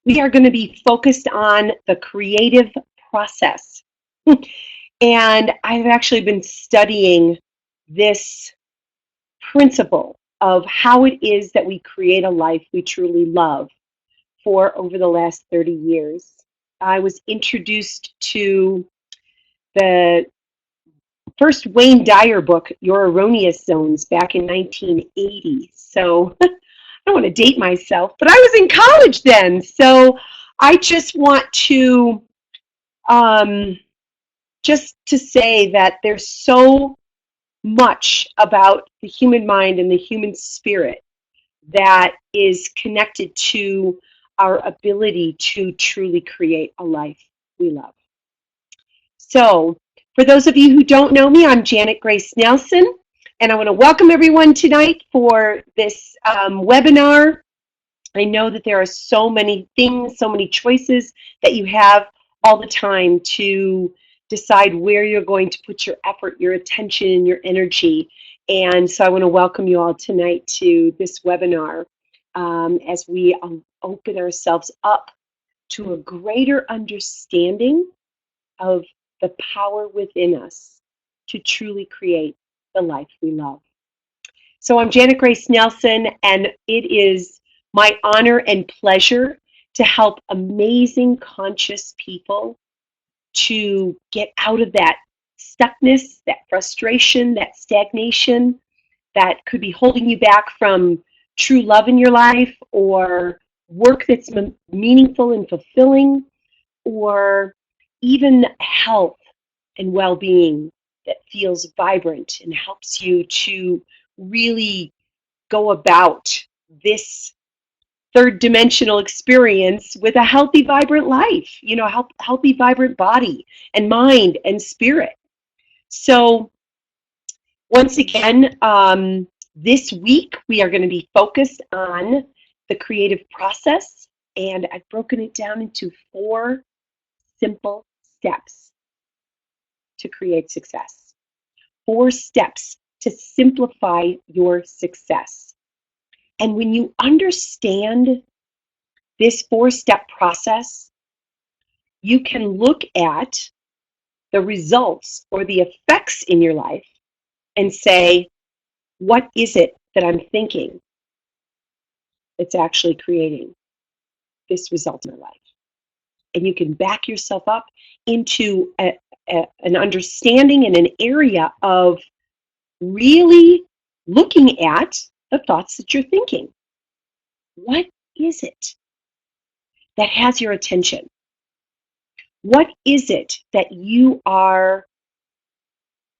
we are going to be focused on the creative process. And I've actually been studying this principle of how it is that we create a life we truly love for over the last 30 years. I was introduced to the first Wayne Dyer book, Your Erroneous Zones, back in 1980. So I don't want to date myself, but I was in college then. So I just want to um, just to say that there's so much about the human mind and the human spirit that is connected to our ability to truly create a life we love. So, for those of you who don't know me, I'm Janet Grace Nelson, and I want to welcome everyone tonight for this webinar. I know that there are so many things, so many choices that you have all the time to decide where you're going to put your effort, your attention, your energy. And so I want to welcome you all tonight to this webinar as we open ourselves up to a greater understanding of the power within us to truly create the life we love. So I'm Janet Grace Nelson, and it is my honor and pleasure to help amazing, conscious people to get out of that stuckness, that frustration, that stagnation that could be holding you back from true love in your life or work that's meaningful and fulfilling, or even health and well-being that feels vibrant and helps you to really go about this third dimensional experience with a healthy, vibrant life, healthy, vibrant body and mind and spirit. So once again, this week we are going to be focused on the creative process, and I've broken it down into 4 simple steps to create success. 4 steps to simplify your success. And when you understand this 4-step process, you can look at the results or the effects in your life and say, what is it that I'm thinking that's actually creating this result in my life? And you can back yourself up into an understanding and an area of really looking at the thoughts that you're thinking. What is it that has your attention? What is it that you are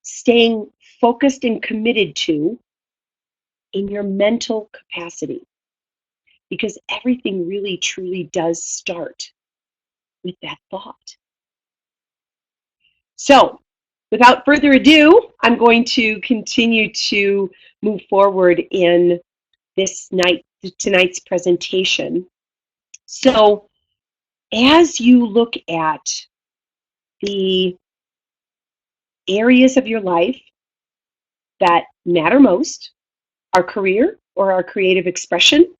staying focused and committed to in your mental capacity? Because everything really truly does start with that thought. So, without further ado, I'm going to continue to move forward in tonight's presentation. So, as you look at the areas of your life that matter most, our career or our creative expression,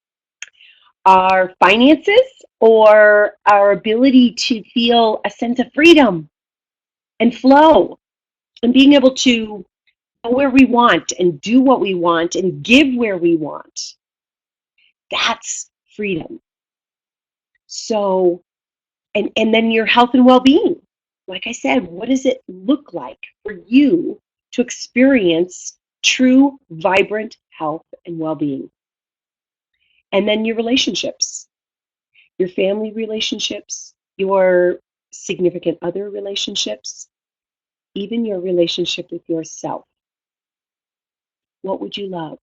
our finances, or our ability to feel a sense of freedom and flow and being able to go where we want and do what we want and give where we want. That's freedom. So, and then your health and well-being. Like I said, what does it look like for you to experience true, vibrant health and well-being? And then your relationships, your family relationships, your significant other relationships, even your relationship with yourself. What would you love?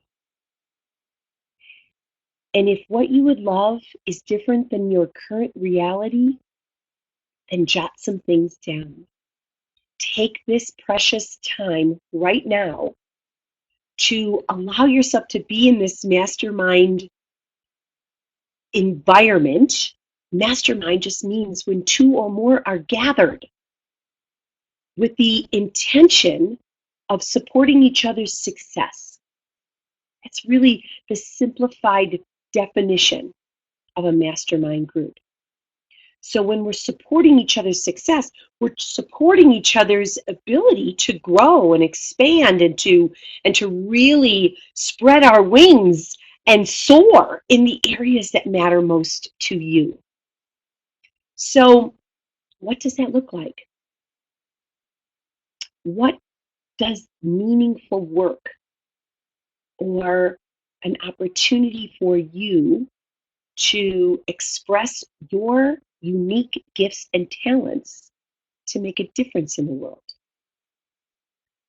And if what you would love is different than your current reality, then jot some things down. Take this precious time right now to allow yourself to be in this mastermind environment. Mastermind just means when 2 or more are gathered with the intention of supporting each other's success. That's really the simplified definition of a mastermind group. So when we're supporting each other's success, we're supporting each other's ability to grow and expand and to really spread our wings and soar in the areas that matter most to you. So what does that look like? What does meaningful work or an opportunity for you to express your unique gifts and talents to make a difference in the world?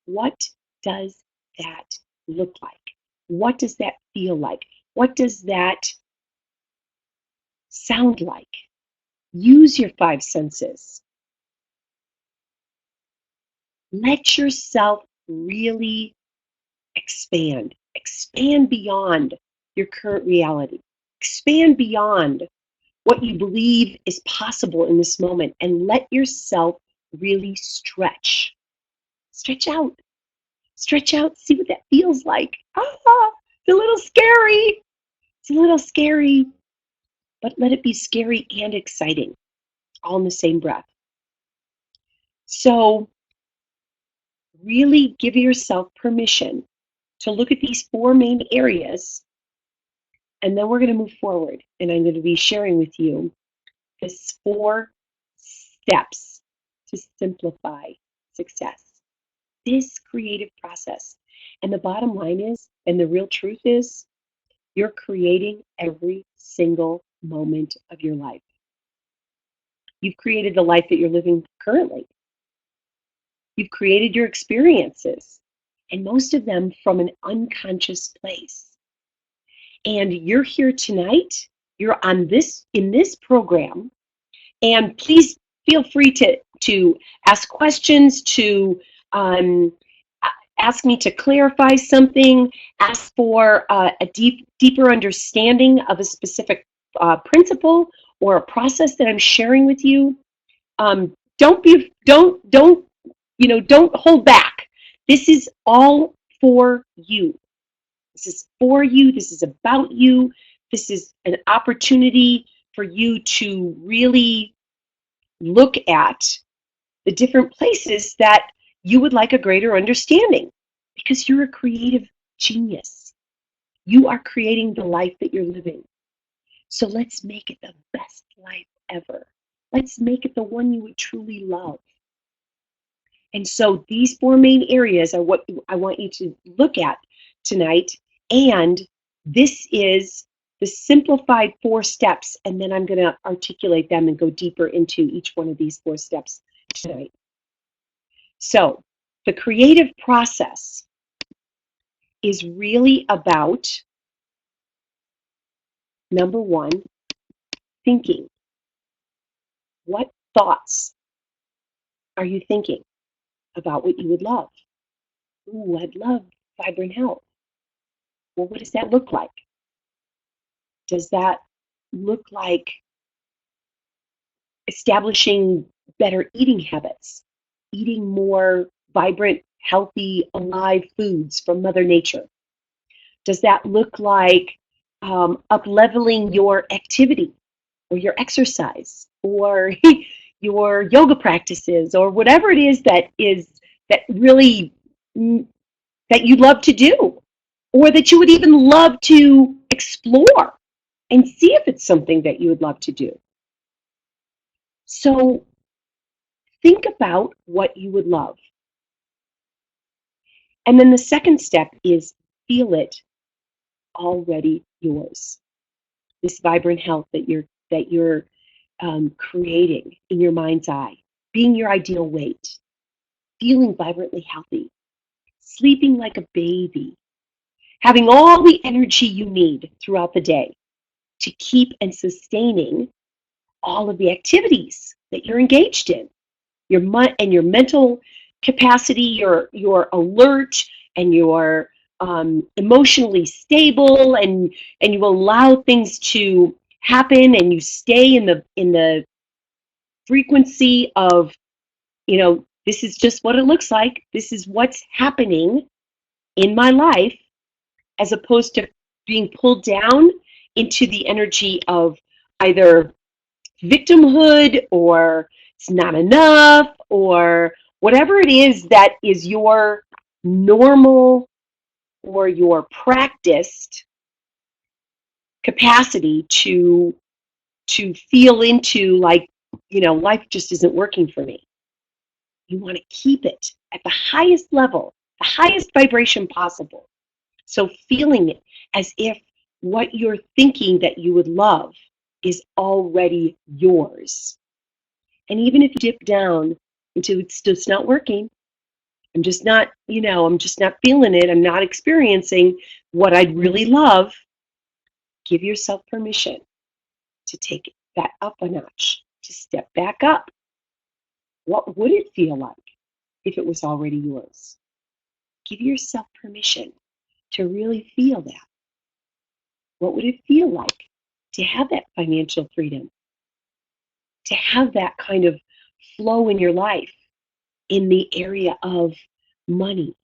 What does that look like? What does that feel like? What does that sound like? Use your five senses. Let yourself really expand. Expand beyond your current reality. Expand beyond what you believe is possible in this moment and let yourself really stretch. Stretch out. Stretch out, see what that feels like. It's a little scary. It's a little scary, but let it be scary and exciting, all in the same breath. So really give yourself permission to look at these four main areas, and then we're going to move forward, and I'm going to be sharing with you this 4 steps to simplify success. This creative process. And the bottom line is, and the real truth is, you're creating every single moment of your life. You've created the life that you're living currently. You've created your experiences, and most of them from an unconscious place. And you're here tonight, you're on this in this program, and please feel free to ask questions, to ask me to clarify something, ask for a deeper understanding of a specific principle or a process that I'm sharing with you. Don't hold back. This is all for you. This is for you. This is about you. This is an opportunity for you to really look at the different places that you would like a greater understanding, because you're a creative genius. You are creating the life that you're living. So let's make it the best life ever. Let's make it the one you would truly love. And so these 4 main areas are what I want you to look at tonight. And this is the simplified 4 steps. And then I'm going to articulate them and go deeper into each one of these 4 steps tonight. So the creative process is really about, number 1, thinking. What thoughts are you thinking about what you would love? Ooh, I'd love vibrant health. Well, what does that look like? Does that look like establishing better eating habits, eating more vibrant, healthy, alive foods from Mother Nature? Does that look like up-leveling your activity or your exercise or your yoga practices or whatever it is that really that you love to do, or that you would even love to explore and see if it's something that you would love to do? So think about what you would love. And then the second step is feel it already yours. This vibrant health that you're creating in your mind's eye, being your ideal weight, feeling vibrantly healthy, sleeping like a baby, having all the energy you need throughout the day to keep and sustaining all of the activities that you're engaged in. Your mental capacity, you're alert, and you're emotionally stable, and you allow things to happen, and you stay in the frequency of, this is just what it looks like. This is what's happening in my life, as opposed to being pulled down into the energy of either victimhood or it's not enough or whatever it is that is your normal or your practiced capacity to feel into like, life just isn't working for me. You want to keep it at the highest level, the highest vibration possible. So feeling it as if what you're thinking that you would love is already yours. And even if you dip down into it's just not working, I'm just not, I'm just not feeling it, I'm not experiencing what I'd really love, give yourself permission to take that up a notch, to step back up. What would it feel like if it was already yours? Give yourself permission to really feel that. What would it feel like to have that financial freedom? To have that kind of flow in your life in the area of money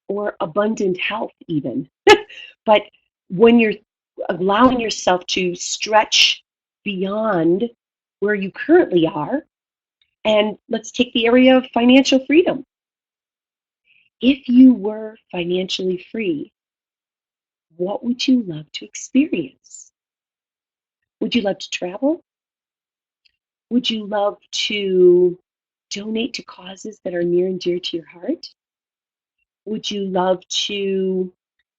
or abundant health even. But when you're allowing yourself to stretch beyond where you currently are, and let's take the area of financial freedom. If you were financially free, what would you love to experience? Would you love to travel? Would you love to donate to causes that are near and dear to your heart? Would you love to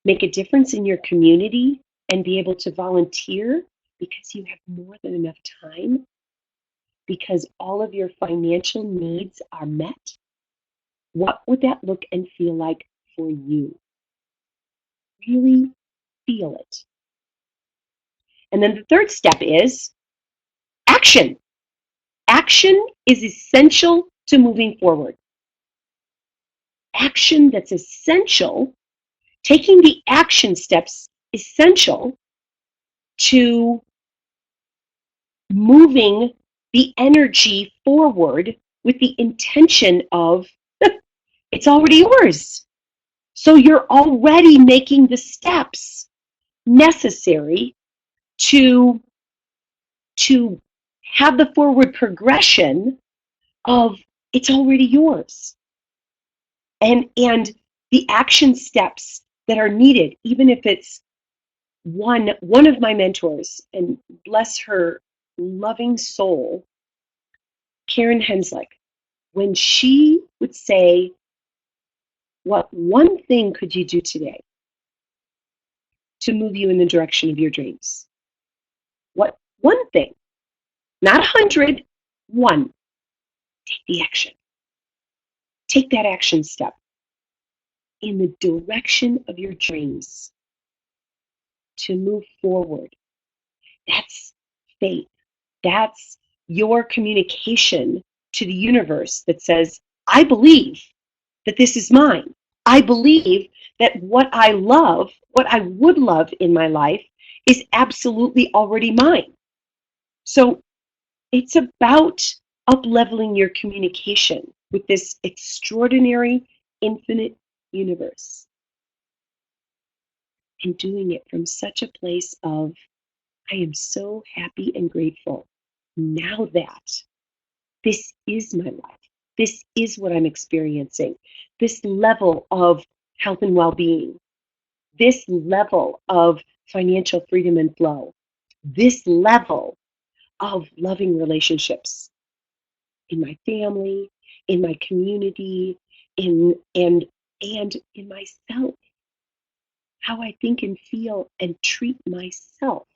make a difference in your community and be able to volunteer because you have more than enough time? Because all of your financial needs are met? What would that look and feel like for you? Really feel it. And then the third step is action. Action is essential to moving forward. Action that's essential, taking the action steps essential to moving the energy forward with the intention of it's already yours. So you're already making the steps necessary to have the forward progression of it's already yours. And the action steps that are needed, even if it's one of my mentors, and bless her loving soul, Karen Henslick, when she would say, what one thing could you do today to move you in the direction of your dreams? What one thing? Not 100, one. Take the action. Take that action step in the direction of your dreams to move forward. That's faith. That's your communication to the universe that says, I believe that this is mine. I believe that what I love, what I would love in my life, is absolutely already mine. So it's about up-leveling your communication with this extraordinary, infinite universe and doing it from such a place of, I am so happy and grateful now that this is my life. This is what I'm experiencing. This level of health and well-being, this level of financial freedom and flow, this level of loving relationships in my family, in my community, and in myself. How I think and feel and treat myself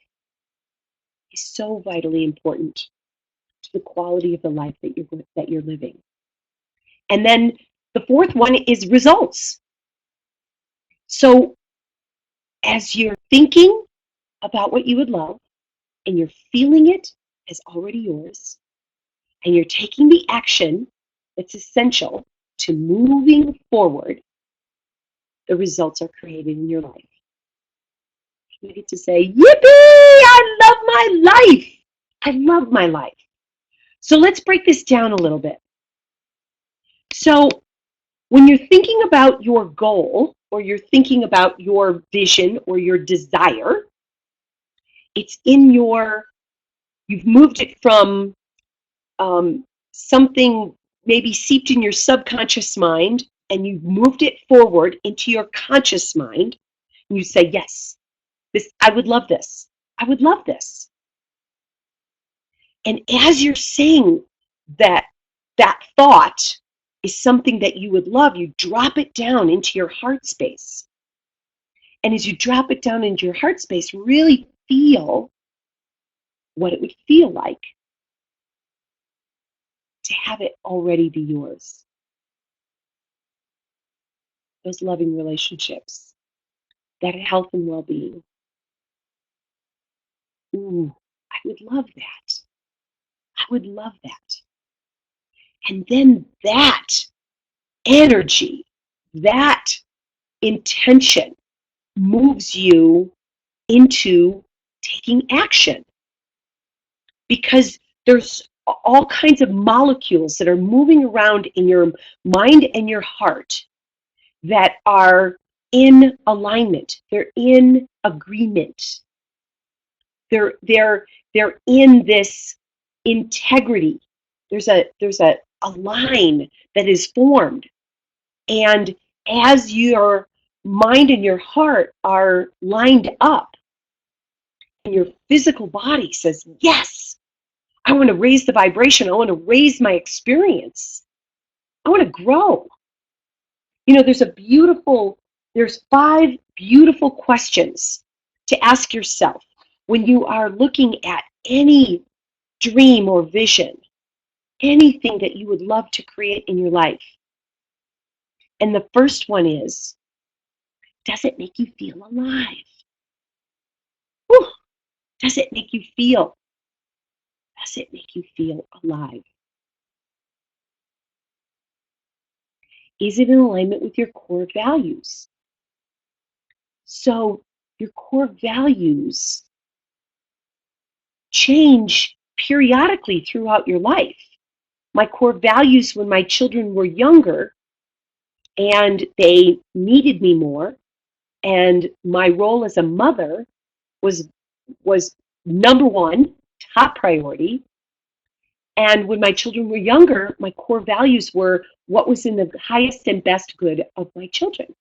is so vitally important to the quality of the life that you're living. And then the fourth one is results. So as you're thinking about what you would love and you're feeling it as already yours, and you're taking the action that's essential to moving forward, the results are created in your life. You get to say, yippee, I love my life. I love my life. So let's break this down a little bit. So when you're thinking about your goal, or you're thinking about your vision or your desire, it's in your You've moved it from something maybe seeped in your subconscious mind, and you've moved it forward into your conscious mind. And you say, yes, this, I would love this. I would love this. And as you're saying that, that thought is something that you would love, you drop it down into your heart space. And as you drop it down into your heart space, really feel what it would feel like to have it already be yours. Those loving relationships, that health and well-being. Ooh, I would love that. I would love that. And then that energy, that intention moves you into taking action, because there's all kinds of molecules that are moving around in your mind and your heart that are in alignment. They're in agreement. They're in this integrity. There's a line that is formed, and as your mind and your heart are lined up, and your physical body says, yes, I want to raise the vibration. I want to raise my experience. I want to grow. You know, there's 5 beautiful questions to ask yourself when you are looking at any dream or vision, anything that you would love to create in your life. And the first one is, does it make you feel alive? Whew. Does it make you feel? Does it make you feel alive? Is it in alignment with your core values? So your core values change periodically throughout your life. My core values when my children were younger and they needed me more, and my role as a mother was number one, top priority. And when my children were younger, my core values were what was in the highest and best good of my children.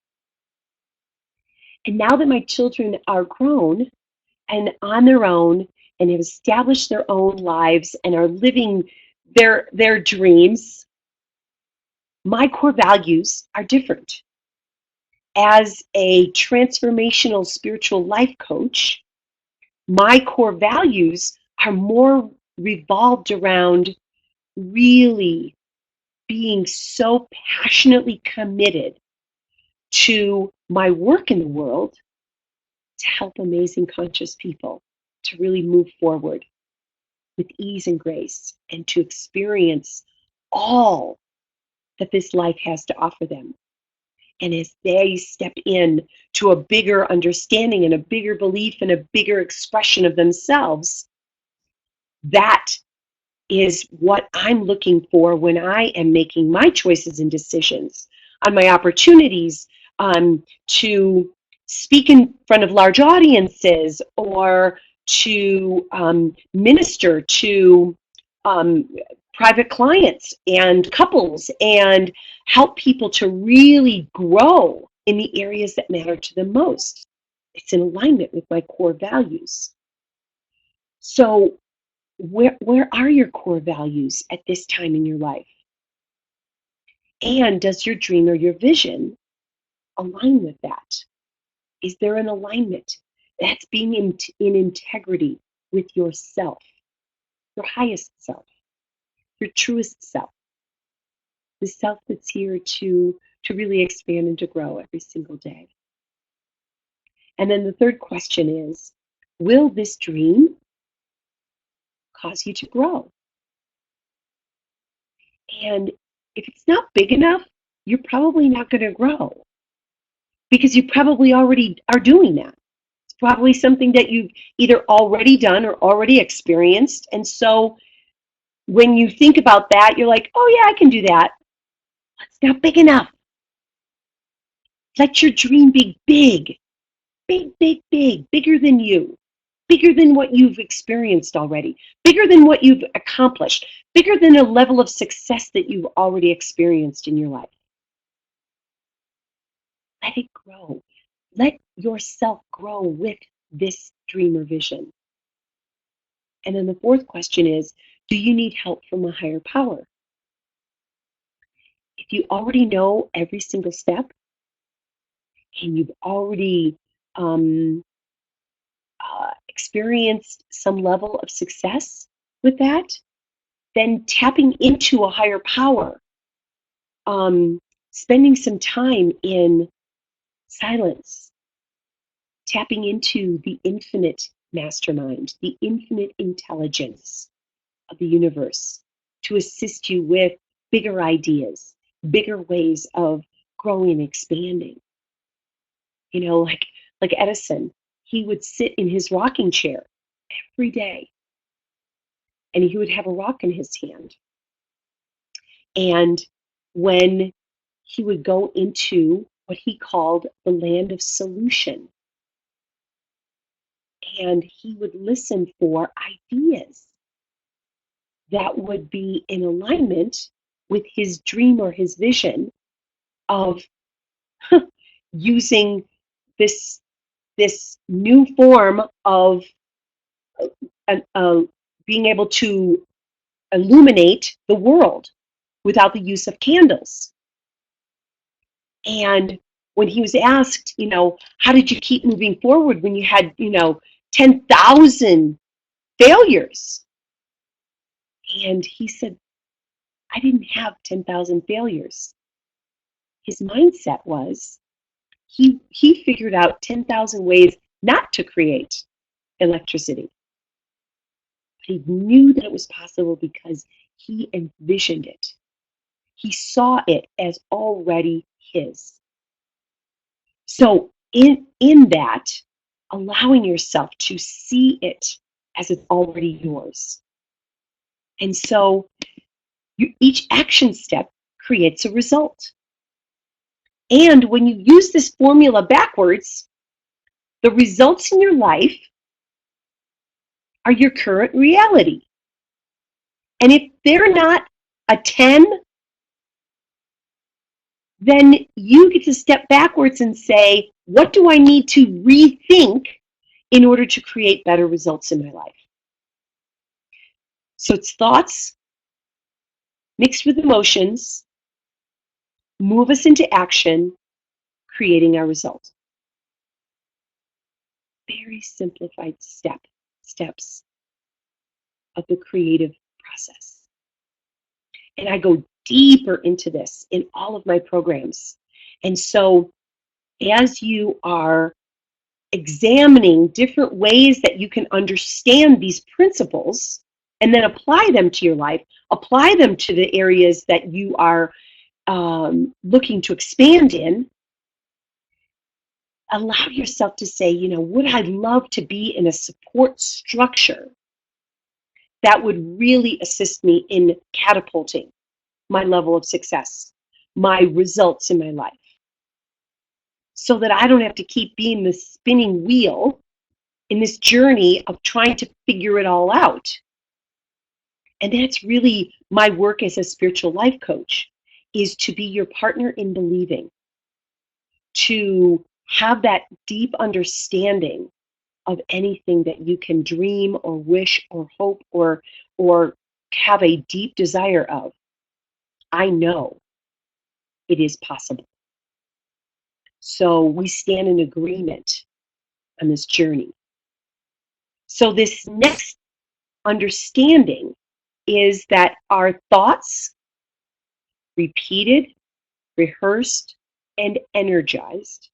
And now that my children are grown and on their own and have established their own lives and are living their dreams, my core values are different. As a transformational spiritual life coach, my core values are more revolved around really being so passionately committed to my work in the world to help amazing conscious people to really move forward with ease and grace and to experience all that this life has to offer them. And as they step in to a bigger understanding and a bigger belief and a bigger expression of themselves, that is what I'm looking for when I am making my choices and decisions on my opportunities to speak in front of large audiences or to minister to private clients and couples and help people to really grow in the areas that matter to them most. It's in alignment with my core values. So where are your core values at this time in your life? And does your dream or your vision align with that? Is there an alignment? That's being in integrity with yourself, your highest self, your truest self, the self that's here to really expand and to grow every single day. And then the third question is, will this dream cause you to grow? And if it's not big enough, you're probably not going to grow because you probably already are doing that. It's probably something that you've either already done or already experienced. And so when you think about that, you're like, oh yeah, I can do that. It's not big enough. Let your dream be big, big, big, big, bigger than you. bigger than what you've experienced already, bigger than what you've accomplished, bigger than a level of success that you've already experienced in your life. Let it grow. Let yourself grow with this dream or vision. And then the fourth question is, do you need help from a higher power? If you already know every single step and you've already experienced some level of success with that, then tapping into a higher power, spending some time in silence, tapping into the infinite mastermind, the infinite intelligence of the universe to assist you with bigger ideas, bigger ways of growing and expanding. You know, like Edison, he would sit in his rocking chair every day and he would have a rock in his hand. And when he would go into what he called the land of solution, and he would listen for ideas that would be in alignment with his dream or his vision of using this new form of being able to illuminate the world without the use of candles. And when he was asked, how did you keep moving forward when you had, 10,000 failures? And he said, I didn't have 10,000 failures. His mindset was, he figured out 10,000 ways not to create electricity. He knew that it was possible because he envisioned it. He saw it as already his. So in that, allowing yourself to see it as it's already yours. And so each action step creates a result. And when you use this formula backwards, the results in your life are your current reality. And if they're not a 10, then you get to step backwards and say, what do I need to rethink in order to create better results in my life? So it's thoughts mixed with emotions, move us into action, creating our result. Very simplified steps of the creative process. And I go deeper into this in all of my programs. And so as you are examining different ways that you can understand these principles and then apply them to your life, apply them to the areas that you are looking to expand in, allow yourself to say, would I love to be in a support structure that would really assist me in catapulting my level of success, my results in my life, so that I don't have to keep being the spinning wheel in this journey of trying to figure it all out. And that's really my work as a spiritual life coach, is to be your partner in believing, to have that deep understanding of anything that you can dream or wish or hope or have a deep desire of. I know it is possible. So we stand in agreement on this journey. So this next understanding is that our thoughts, repeated, rehearsed, and energized,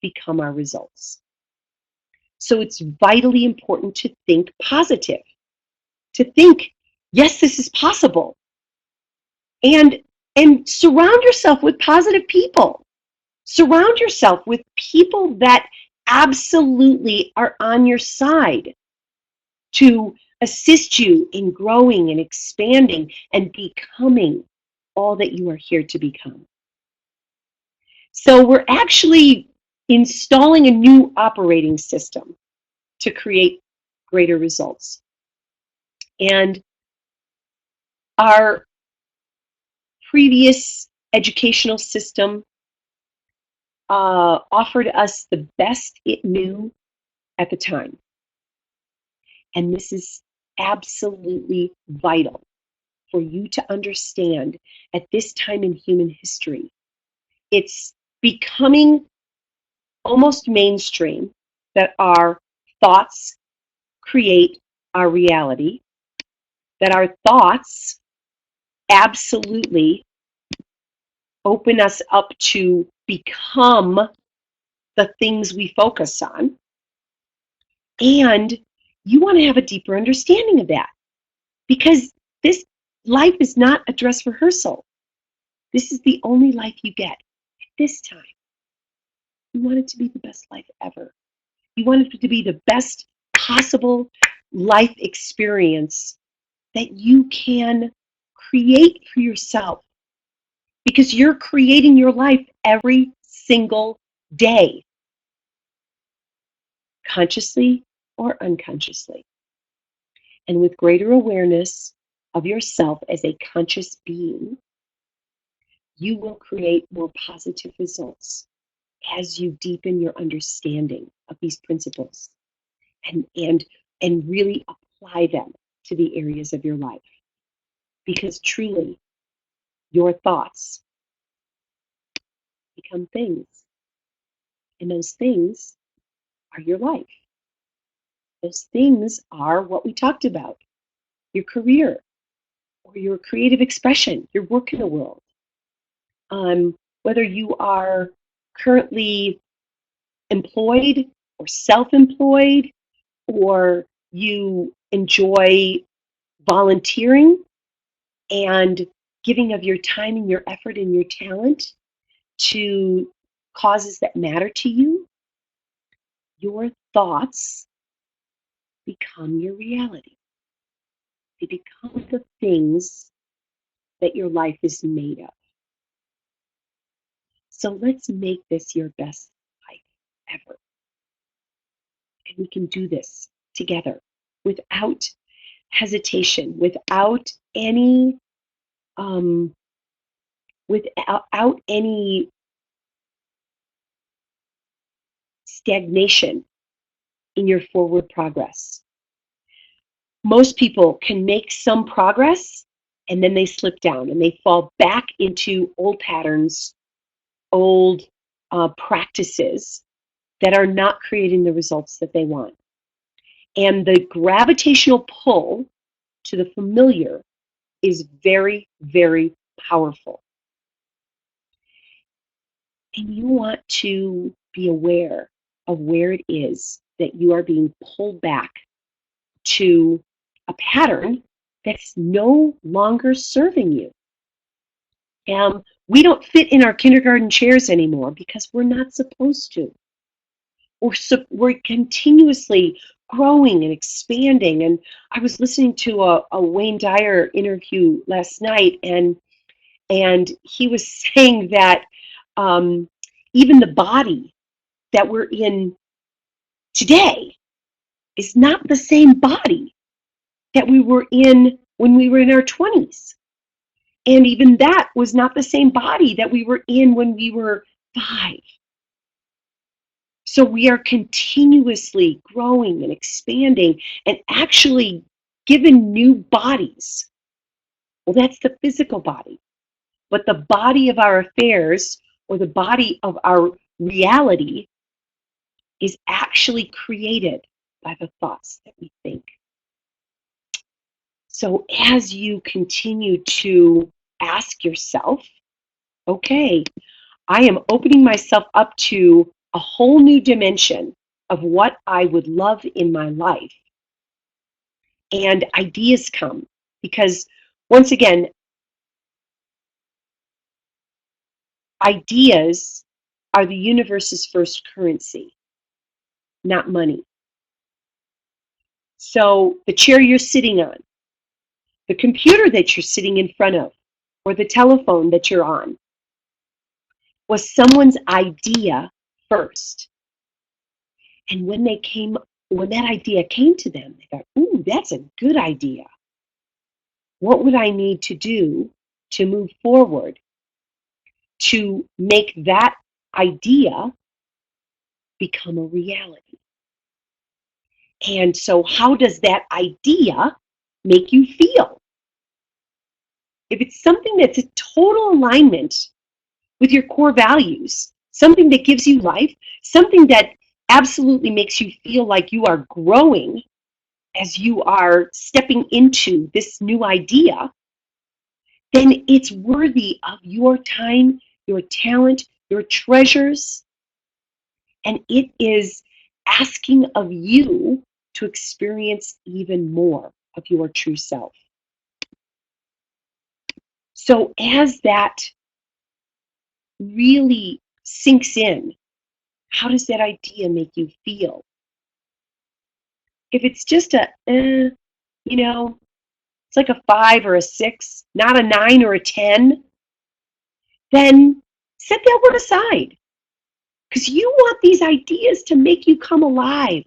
become our results. So it's vitally important to think positive, to think, yes, this is possible. And surround yourself with positive people. Surround yourself with people that absolutely are on your side to assist you in growing and expanding and becoming all that you are here to become. So we're actually installing a new operating system to create greater results. And our previous educational system offered us the best it knew at the time. And this is absolutely vital for you to understand at this time in human history. It's becoming almost mainstream that our thoughts create our reality, that our thoughts absolutely open us up to become the things we focus on. And you want to have a deeper understanding of that, because this life is not a dress rehearsal. This is the only life you get at this time. You want it to be the best life ever. You want it to be the best possible life experience that you can create for yourself, because you're creating your life every single day, consciously or unconsciously. And with greater awareness of yourself as a conscious being, you will create more positive results as you deepen your understanding of these principles and really apply them to the areas of your life. Because truly, your thoughts become things, and those things are your life. Those things are what we talked about: your career, or your creative expression, your work in the world. Whether you are currently employed or self-employed, or you enjoy volunteering and giving of your time and your effort and your talent to causes that matter to you, your thoughts become your reality. They become the things that your life is made of. So let's make this your best life ever. And we can do this together without hesitation, without any stagnation in your forward progress. Most people can make some progress and then they slip down and they fall back into old patterns, old practices that are not creating the results that they want. And the gravitational pull to the familiar is very, very powerful. And you want to be aware of where it is that you are being pulled back to a pattern that's no longer serving you. We don't fit in our kindergarten chairs anymore because we're not supposed to. We're continuously growing and expanding. And I was listening to a Wayne Dyer interview last night, and he was saying that even the body that we're in today is not the same body that we were in when we were in our 20s. And even that was not the same body that we were in when we were 5. So we are continuously growing and expanding and actually given new bodies. Well, that's the physical body. But the body of our affairs, or the body of our reality, is actually created by the thoughts that we think. So as you continue to ask yourself, okay, I am opening myself up to a whole new dimension of what I would love in my life. And ideas come, because once again, ideas are the universe's first currency, not money. So the chair you're sitting on, the computer that you're sitting in front of, or the telephone that you're on, was someone's idea first. And when they came when that idea came to them, they thought, ooh, that's a good idea. What would I need to do to move forward to make that idea become a reality? And so, how does that idea make you feel? If it's something that's a total alignment with your core values, something that gives you life, something that absolutely makes you feel like you are growing as you are stepping into this new idea, then it's worthy of your time, your talent, your treasures, and it is asking of you to experience even more of your true self. So as that really sinks in, how does that idea make you feel? If it's just you know, it's like a 5 or a 6, not a 9 or a 10, then set that one aside. Because you want these ideas to make you come alive.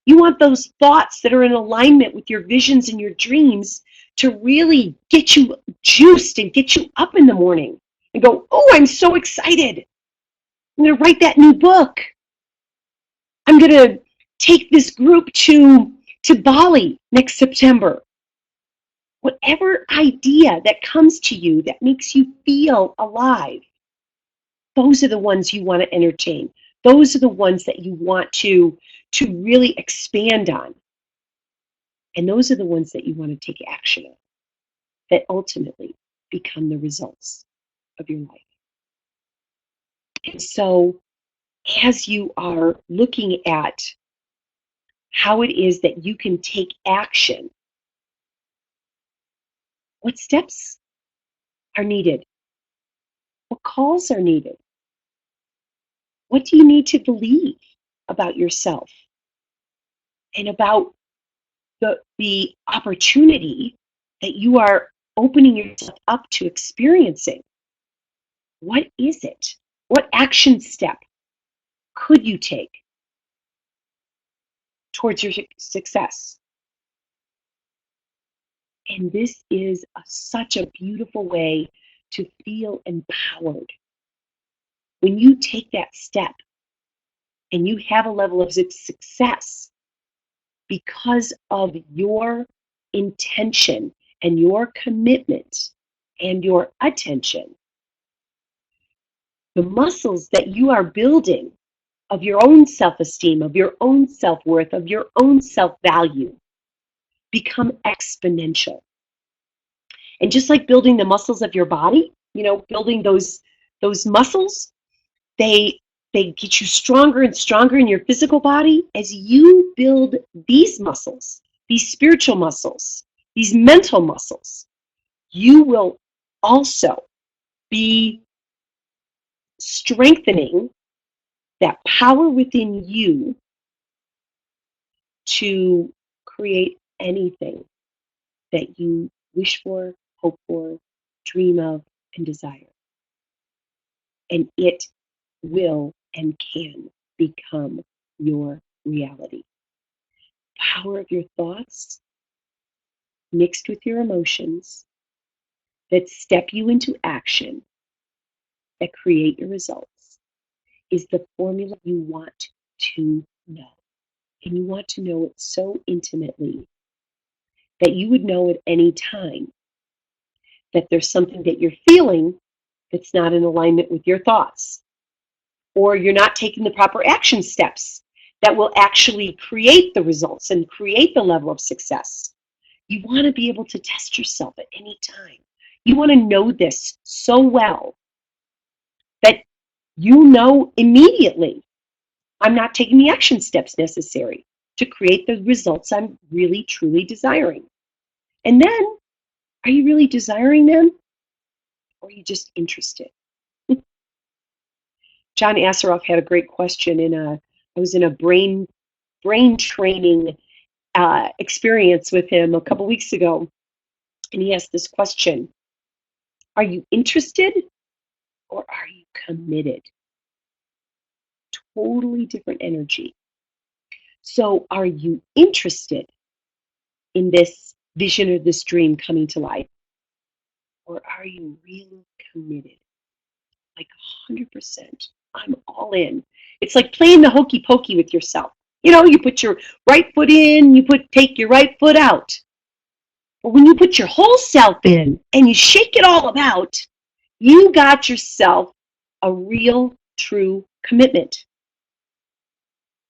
You want those thoughts that are in alignment with your visions and your dreams to really get you juiced and get you up in the morning and go, oh, I'm so excited. I'm going to write that new book. I'm going to take this group to Bali next September. Whatever idea that comes to you that makes you feel alive, those are the ones you want to entertain. Those are the ones that you want to really expand on. And those are the ones that you want to take action on, that ultimately become the results of your life. And so as you are looking at how it is that you can take action, what steps are needed? What calls are needed? What do you need to believe about yourself and about the opportunity that you are opening yourself up to experiencing? What is it? What action step could you take towards your success? And this is such a beautiful way to feel empowered. When you take that step and you have a level of success because of your intention and your commitment and your attention, the muscles that you are building of your own self-esteem, of your own self-worth, of your own self-value become exponential. And just like building the muscles of your body, building those muscles, they get you stronger and stronger in your physical body. As you build these muscles, these spiritual muscles, these mental muscles, you will also be strengthening that power within you to create anything that you wish for, hope for, dream of, and desire. And it will and can become your reality. Power of your thoughts mixed with your emotions that step you into action, that create your results, is the formula you want to know. And you want to know it so intimately that you would know at any time that there's something that you're feeling that's not in alignment with your thoughts, or you're not taking the proper action steps that will actually create the results and create the level of success. You want to be able to test yourself at any time. You want to know this so well that you know immediately, I'm not taking the action steps necessary to create the results I'm really, truly desiring. And then, are you really desiring them? Or are you just interested? John Assaraf had a great question I was in a brain training experience with him a couple weeks ago, and he asked this question: are you interested or are you committed? Totally different energy. So are you interested in this vision or this dream coming to life? Or are you really committed? Like 100%. I'm all in. It's like playing the hokey pokey with yourself. You know, you put your right foot in, take your right foot out. But when you put your whole self in and you shake it all about, you got yourself a real, true commitment.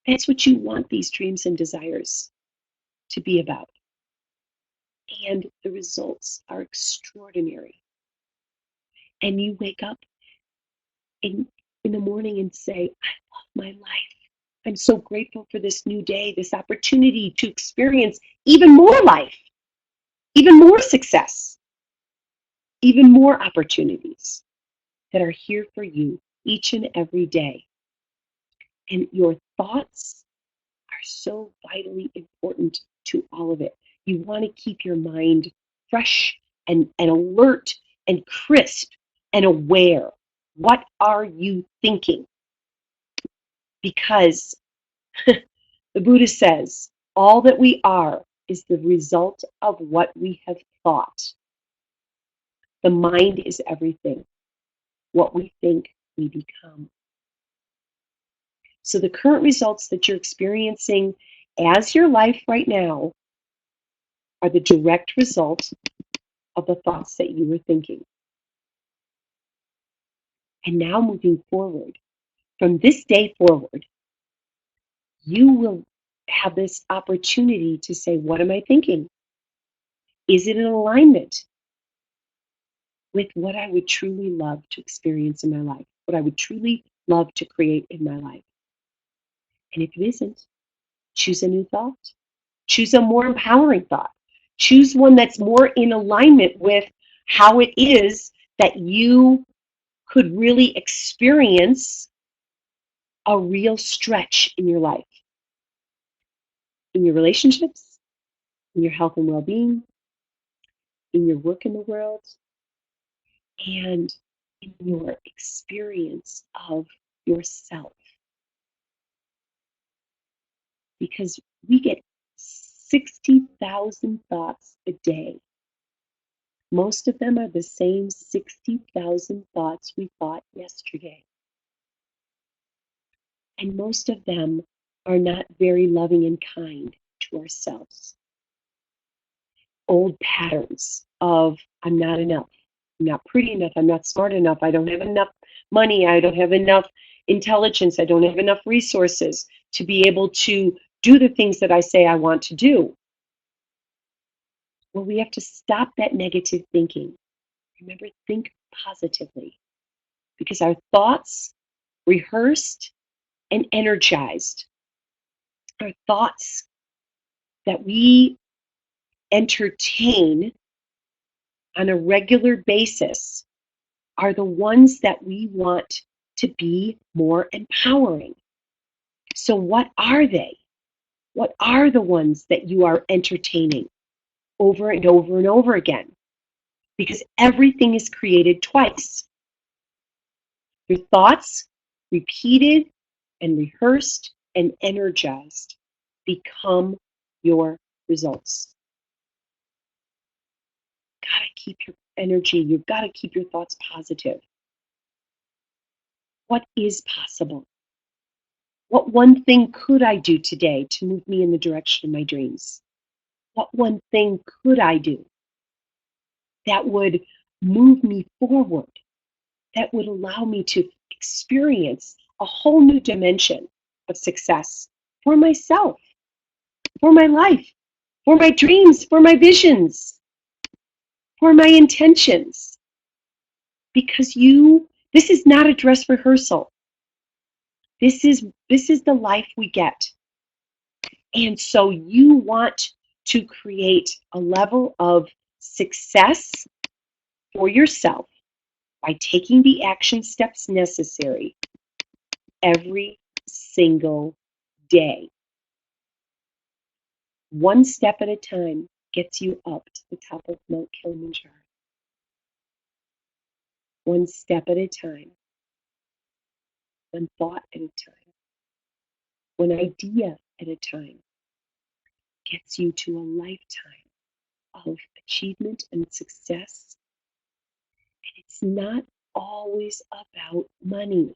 That's what you want these dreams and desires to be about. And the results are extraordinary. And you wake up in the morning and say, I love my life. I'm so grateful for this new day, this opportunity to experience even more life, even more success, even more opportunities that are here for you each and every day. And your thoughts are so vitally important to all of it. You want to keep your mind fresh and alert and crisp and aware. What are you thinking? Because the Buddha says, all that we are is the result of what we have thought. The mind is everything. What we think, we become. So the current results that you're experiencing as your life right now are the direct result of the thoughts that you were thinking. And now moving forward, from this day forward, you will have this opportunity to say, what am I thinking? Is it in alignment with what I would truly love to experience in my life, what I would truly love to create in my life? And if it isn't, choose a new thought. Choose a more empowering thought. Choose one that's more in alignment with how it is that you could really experience a real stretch in your life, in your relationships, in your health and well-being, in your work in the world, and in your experience of yourself. Because we get 60,000 thoughts a day. Most of them are the same 60,000 thoughts we thought yesterday. And most of them are not very loving and kind to ourselves. Old patterns of, I'm not enough, I'm not pretty enough, I'm not smart enough, I don't have enough money, I don't have enough intelligence, I don't have enough resources to be able to do the things that I say I want to do. Well, we have to stop that negative thinking. Remember, think positively, because our thoughts, rehearsed and energized, our thoughts that we entertain on a regular basis are the ones that we want to be more empowering. So what are they? What are the ones that you are entertaining over and over and over again? Because everything is created twice. Your thoughts, repeated and rehearsed and energized, become your results. Gotta keep your energy, you've got to keep your thoughts positive. What is possible? What one thing could I do today to move me in the direction of my dreams? What one thing could I do that would move me forward, that would allow me to experience a whole new dimension of success for myself, for my life, for my dreams, for my visions, for my intentions? Because this is not a dress rehearsal. This is the life we get. And so you want to create a level of success for yourself by taking the action steps necessary every single day. One step at a time gets you up to the top of Mount Kilimanjaro. One step at a time. One thought at a time. One idea at a time gets you to a lifetime of achievement and success. And it's not always about money.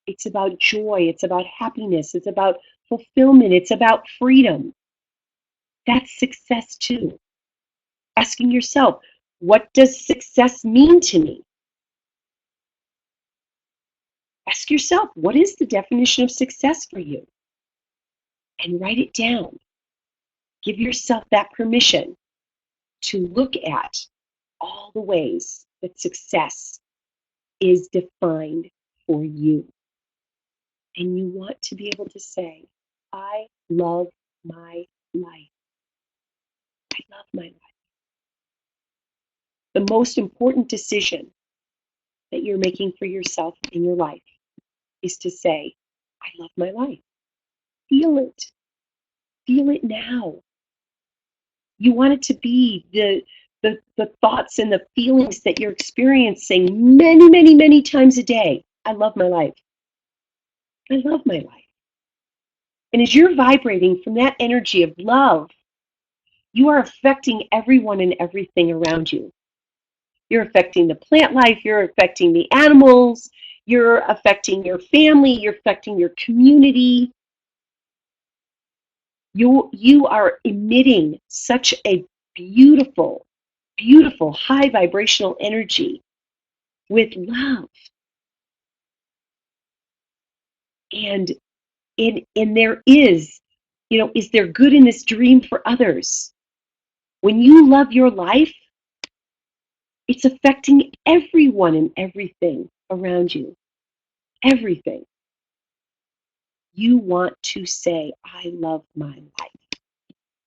It's about joy. It's about happiness. It's about fulfillment. It's about freedom. That's success too. Asking yourself, what does success mean to me? Ask yourself, what is the definition of success for you? And write it down. Give yourself that permission to look at all the ways that success is defined for you. And you want to be able to say, I love my life. I love my life. The most important decision that you're making for yourself in your life is to say, I love my life. Feel it. Feel it now. You want it to be the thoughts and the feelings that you're experiencing many, many, many times a day. I love my life. I love my life. And as you're vibrating from that energy of love, you are affecting everyone and everything around you. You're affecting the plant life, you're affecting the animals, you're affecting your family, you're affecting your community. You are emitting such a beautiful, beautiful high vibrational energy with love. And there is, is there good in this dream for others? When you love your life, it's affecting everyone and everything around you. Everything. You want to say, I love my life.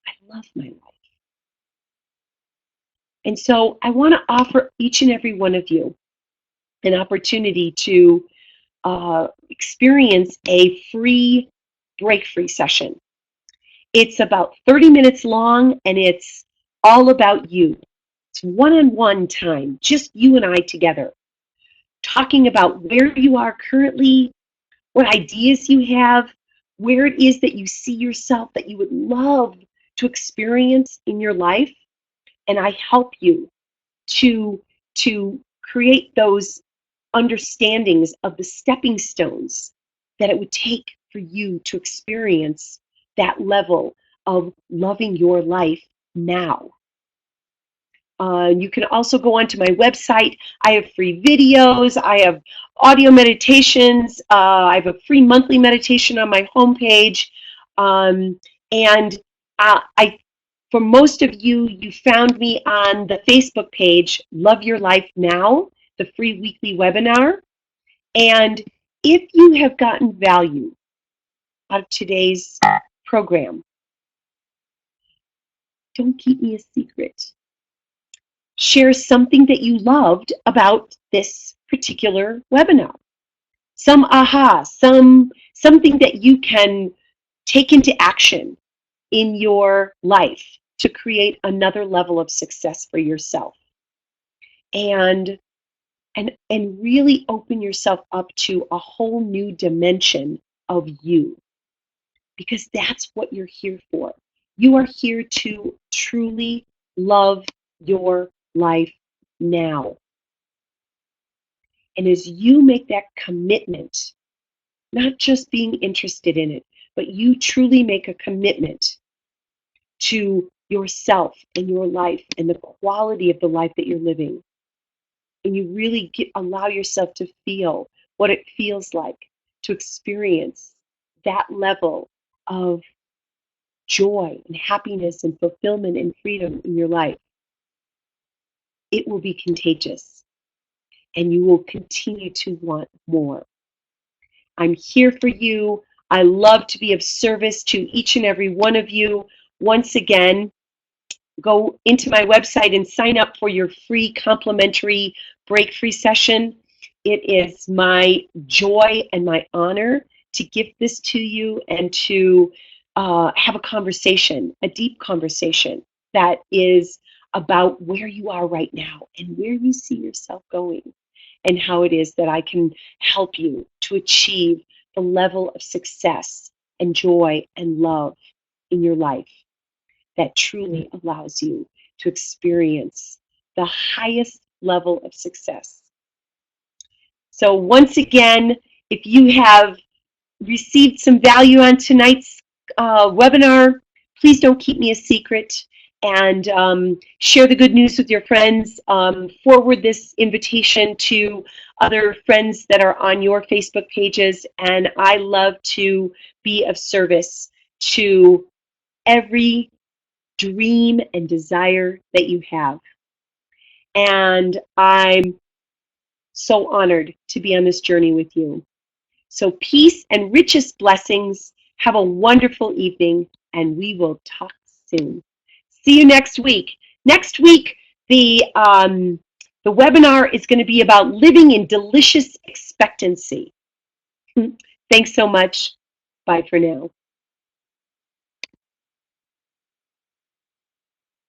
I love my life. And so I want to offer each and every one of you an opportunity to experience a free break-free session. It's about 30 minutes long, and it's all about you. It's one-on-one time, just you and I together, talking about where you are currently, what ideas you have, where it is that you see yourself that you would love to experience in your life. And I help you to create those understandings of the stepping stones that it would take for you to experience that level of loving your life now. You can also go onto my website. I have free videos. I have audio meditations. I have a free monthly meditation on my homepage. For most of you, you found me on the Facebook page, Love Your Life Now, the free weekly webinar. And if you have gotten value out of today's program, don't keep me a secret. Share something that you loved about this particular webinar. Some aha, something that you can take into action in your life to create another level of success for yourself. And really open yourself up to a whole new dimension of you. Because that's what you're here for. You are here to truly love your life now. And as you make that commitment, not just being interested in it, but you truly make a commitment to yourself and your life and the quality of the life that you're living, and you really allow yourself to feel what it feels like to experience that level of joy and happiness and fulfillment and freedom in your life, it will be contagious and you will continue to want more. I'm here for you. I love to be of service to each and every one of you. Once again, go into my website and sign up for your free complimentary break-free session. It is my joy and my honor to give this to you and to have a conversation, a deep conversation that is about where you are right now and where you see yourself going, and how it is that I can help you to achieve the level of success and joy and love in your life that truly allows you to experience the highest level of success. So once again, if you have received some value on tonight's webinar, please don't keep me a secret, and share the good news with your friends. Forward this invitation to other friends that are on your Facebook pages, and I love to be of service to every dream and desire that you have. And I'm so honored to be on this journey with you. So peace and richest blessings. Have a wonderful evening, and we will talk soon. See you next week. Next week, the webinar is going to be about living in delicious expectancy. Thanks so much. Bye for now.